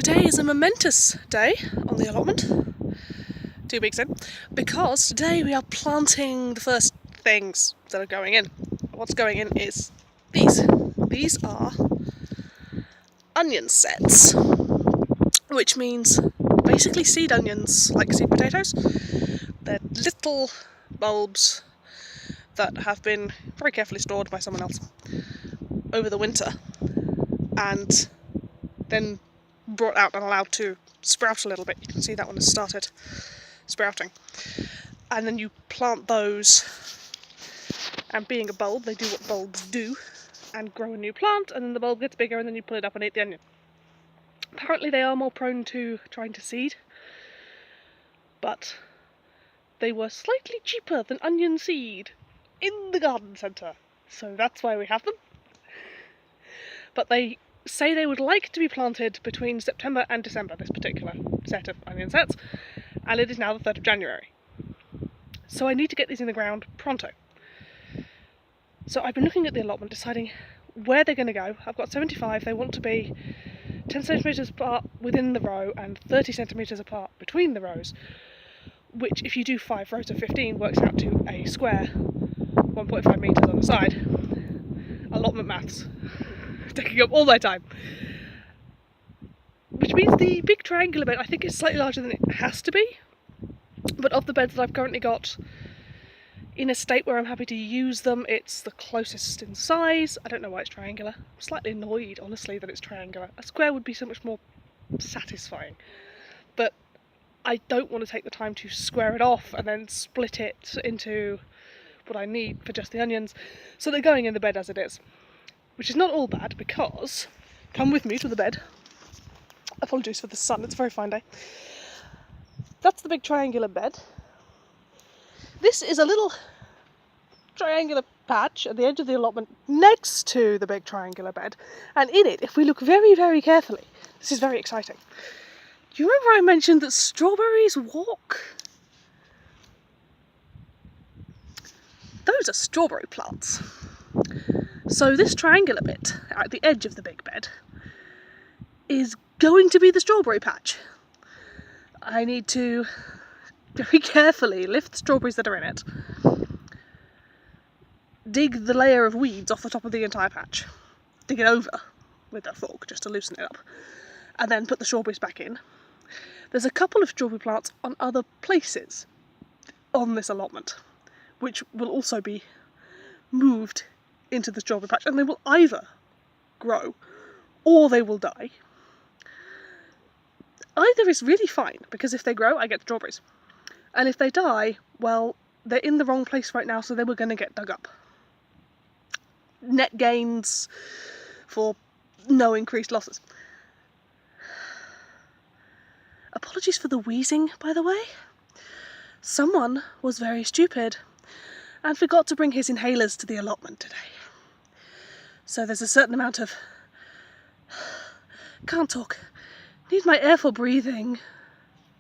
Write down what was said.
Today is a momentous day on the allotment, 2 weeks in, because today we are planting the first things that are going in. What's going in is these. These are onion sets, which means basically seed onions, like seed potatoes. They're little bulbs that have been very carefully stored by someone else over the winter and then brought out and allowed to sprout a little bit. You can see that one has started sprouting. And then you plant those, and being a bulb, they do what bulbs do and grow a new plant, and then the bulb gets bigger and then you pull it up and eat the onion. Apparently they are more prone to trying to seed, but they were slightly cheaper than onion seed in the garden centre, so that's why we have them. But they say they would like to be planted between September and December, this particular set of onion sets, and it is now the 3rd of January. So I need to get these in the ground pronto. So I've been looking at the allotment, deciding where they're going to go. I've got 75, they want to be 10 centimetres apart within the row and 30 centimetres apart between the rows, which if you do 5 rows of 15 works out to a square 1.5 metres on the side. Allotment maths. Taking up all my time. Which means the big triangular bed I think is slightly larger than it has to be, but of the beds that I've currently got in a state where I'm happy to use them, it's the closest in size. I don't know why it's triangular. I'm slightly annoyed, honestly, that it's triangular. A square would be so much more satisfying, but I don't want to take the time to square it off and then split it into what I need for just the onions, so they're going in the bed as it is. Which is not all bad, because, come with me to the bed. Apologies for the sun, it's a very fine day. That's the big triangular bed. This is a little triangular patch at the edge of the allotment next to the big triangular bed, and in it, if we look very, very carefully, this is very exciting. Do you remember I mentioned that strawberries walk? Those are strawberry plants. So this triangular bit at the edge of the big bed is going to be the strawberry patch. I need to very carefully lift the strawberries that are in it, dig the layer of weeds off the top of the entire patch, dig it over with a fork just to loosen it up, and then put the strawberries back in. There's a couple of strawberry plants on other places on this allotment, which will also be moved into the strawberry patch, and they will either grow or they will die. Either is really fine, because if they grow I get strawberries, and if they die, well, they're in the wrong place right now, so they were going to get dug up. Net gains for no increased losses. Apologies for the wheezing, by the way. Someone was very stupid and forgot to bring his inhalers to the allotment today. So there's a certain amount of... can't talk. Need my air for breathing.